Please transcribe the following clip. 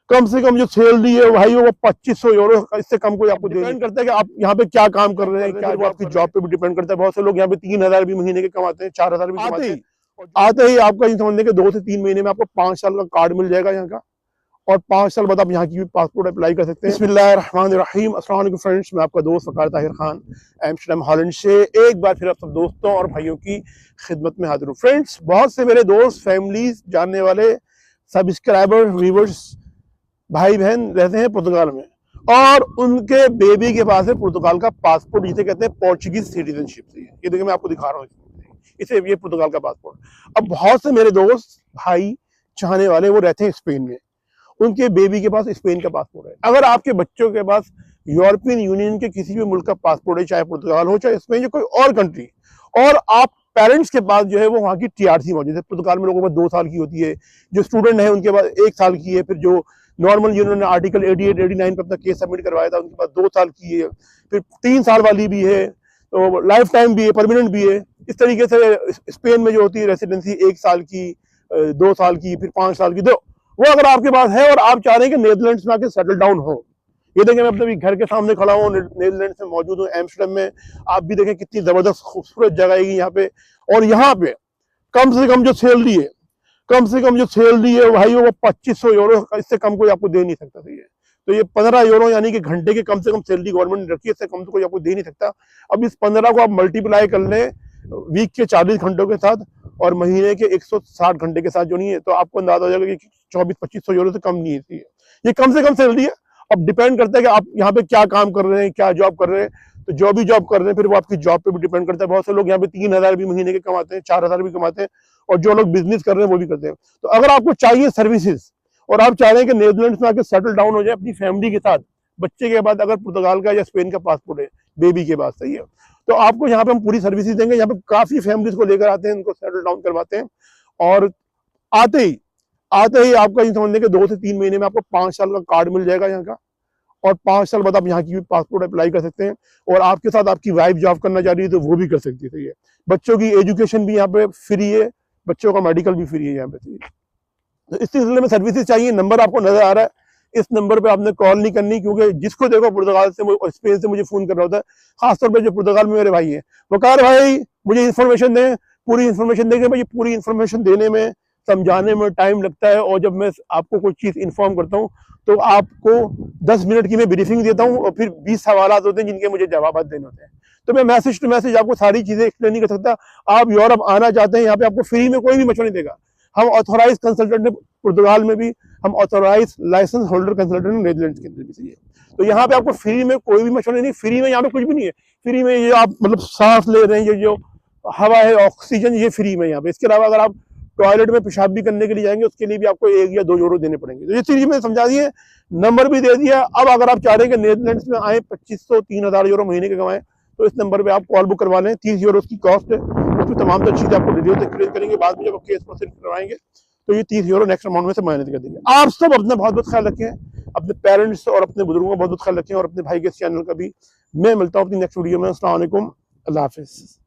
कम से कम जो सैलरी है भाई वो 2500 यूरो, इससे कम कोई आपको डिपेंड करता है कि आप यहाँ पे क्या काम कर रहे हैं, क्या वो आपकी जॉब पे भी डिपेंड करता है। बहुत से लोग यहाँ पे 3000 भी महीने के कमाते हैं, 4000 भी कमाते हैं। आते ही आपका ये समझने के 2 से 3 महीने में आपको 5 साल का कार्ड मिल जाएगा यहाँ का, और 5 साल बाद आप यहाँ की भी पासपोर्ट अप्लाई कर सकते हैं। बिस्मिल्लाहिर्रहमानिर्रहीम, अस्सलाम वालेकुम फ्रेंड्स, मैं आपका दोस्त वकार ताहिर खान एम्स्टर्डम हॉलैंड से एक बार फिर आप सब दोस्तों और भाइयों की खिदमत में हाजिर हूँ। फ्रेंड्स, बहुत से मेरे दोस्त, फैमिलीज, जानने वाले, सब्सक्राइबर, व्यूवर्स, भाई बहन रहते हैं पुर्तगाल में, और उनके बेबी के पास है पुर्तगाल का पासपोर्ट, जिसे कहते हैं पोर्चुगीज सिटीजनशिप। ये देखिए मैं आपको दिखा रहा हूँ इसे, ये पुर्तगाल का पासपोर्ट। अब बहुत से मेरे दोस्त, भाई, चाहने वाले वो रहते हैं स्पेन में, उनके बेबी के पास स्पेन का पासपोर्ट है। अगर आपके बच्चों के पास यूरोपियन यूनियन के किसी भी मुल्क का पासपोर्ट है, चाहे पुर्तगाल हो, चाहे स्पेन, या कोई और कंट्री, और आप पेरेंट्स के पास जो है वो वहाँ की टीआरसी मौजूद है। पुर्तगाल में लोगों के पास 2 साल की होती है, जो स्टूडेंट है उनके पास 1 साल की है, फिर जो नॉर्मल जिन्होंने आर्टिकल 88, 89 पे अपना केस सबमिट करवाया था उनके पास 2 साल की है, फिर 3 साल वाली भी है, तो लाइफ टाइम भी है, परमानेंट भी है। इस तरीके से स्पेन में जो होती है रेसिडेंसी 1 साल की, 2 साल की, फिर 5 साल की, तो वो अगर आपके पास है और आप चाह रहे हैं कि नीदरलैंड्स में आके सेटल डाउन हो। ये देखें, मैं अपने घर के सामने खड़ा हूँ, नीदरलैंड्स में मौजूद हूँ, एम्स्टर्डम में। आप भी देखें कितनी जबरदस्त खूबसूरत जगह है यहाँ पे, और यहाँ पे कम से कम जो सैलरी है, भाई वो 2500 यूरो, इससे कम कोई आपको दे नहीं सकता। सही है, तो ये 15 यूरो यानी कि घंटे के कम से कम सैलरी गवर्नमेंट ने रखी है, इससे कम तो कोई आपको दे नहीं सकता। अब इस 15 को आप मल्टीप्लाई कर लें वीक के 40 घंटों के साथ और महीने के 160 घंटे के साथ जो नहीं है, तो आपको अंदाजा हो जाएगा कि 24-2500 यूरो से कम नहीं है। ये कम से कम सैलरी है। अब डिपेंड करता है कि आप यहाँ पे क्या काम कर रहे हैं, क्या जॉब कर रहे हैं। तो जो भी जॉब कर रहे हैं फिर वो आपकी जॉब पे भी डिपेंड करता है। बहुत से लोग यहाँ पे 3000 भी महीने के कमाते हैं, 4000 भी कमाते हैं, और जो लोग बिजनेस कर रहे हैं वो भी करते हैं। तो अगर आपको चाहिए सर्विसेज और आप चाह रहे हैं कि नीदरलैंड्स में आके सेटल डाउन हो जाए अपनी फैमिली के साथ, बच्चे के बाद, अगर पुर्तगाल का या स्पेन का पासपोर्ट है बेबी के पास, सही है, तो आपको यहाँ पे हम पूरी सर्विसेज देंगे। यहाँ पे काफी फैमिलीज को लेकर आते हैं, उनको सेटल डाउन करवाते हैं, और आते ही आपका ये समझने के 2 से 3 महीने में आपको 5 साल का कार्ड मिल जाएगा यहाँ का, और 5 साल बाद आप यहाँ की भी पासपोर्ट अप्लाई कर सकते हैं। और आपके साथ आपकी वाइफ जॉब करना चाह रही है तो वो भी कर सकती है। सही है, बच्चों की एजुकेशन भी यहाँ पे फ्री है, बच्चों का मेडिकल भी फ्री है यहाँ पे। सही है, तो इस सिलसिले में सर्विसेज चाहिए, नंबर आपको नजर आ रहा है, इस नंबर पे आपने कॉल नहीं करनी, क्योंकि जिसको देखो पुर्तगाल से, स्पेन से मुझे फोन कर रहा होता है, खासतौर पे जो पुर्तगाल में मेरे भाई है, वकार भाई मुझे इन्फॉर्मेशन दें, पूरी इन्फॉर्मेशन देंगे। भाई पूरी इन्फॉर्मेशन देने में, समझाने में टाइम लगता है, और जब मैं आपको कोई चीज इन्फॉर्म करता हूँ तो आपको 10 मिनट की मैं ब्रीफिंग देता हूँ, और फिर 20 सवाल होते हैं जिनके मुझे जवाब देने होते हैं। तो मैं मैसेज टू मैसेज आपको सारी चीजें एक्सप्लेन नहीं कर सकता। आप यूरोप आना चाहते हैं, यहाँ पे आपको फ्री में कोई भी मशवरा नहीं देगा। हम ऑथोराइज कंसल्टेंट है पुर्तगाल में भी, हम ऑथोराइज लाइसेंस होल्डर कंसल्टेंट है नीदरलैंड्स के अंदर भी। सही है, तो यहाँ पे आपको फ्री में कोई भी मशवरा नहीं, फ्री में यहाँ पे कुछ भी नहीं है। फ्री में ये आप मतलब सांस ले रहे हैं, ये जो हवा है, ऑक्सीजन, ये फ्री में यहाँ पे। इसके अलावा अगर आप टॉयलेट में पेशाब भी करने के लिए जाएंगे उसके लिए भी आपको 1 या 2 यूरो देने पड़ेंगे। तो ये चीज में समझा दिए, नंबर भी दे दिया। अब अगर आप चाह रहे हैं कि नीदरलैंड्स में आए, 2500-3000 यूरो महीने के कमाएं, तो इस नंबर पे आप कॉल बुक करवा लें। 30 यूरो की कॉस्ट है, उसमें तमाम तर चीजें आपको डिटेल से क्लियर करेंगे। बाद में जब केस प्रोसेस करवाएंगे तो ये 30 यूरो नेक्स्ट अमाउंट में से माइनस कर देंगे। आप सब अपना बहुत बहुत ख्याल रखें, अपने पेरेंट्स और अपने बुजुर्गों का बहुत बहुत ख्याल रखें, और अपने भाई के चैनल का भी। मैं मिलता हूँ अपनी नेक्स्ट वीडियो में। अस्सलाम वालेकुम, अल्लाह हाफिज़।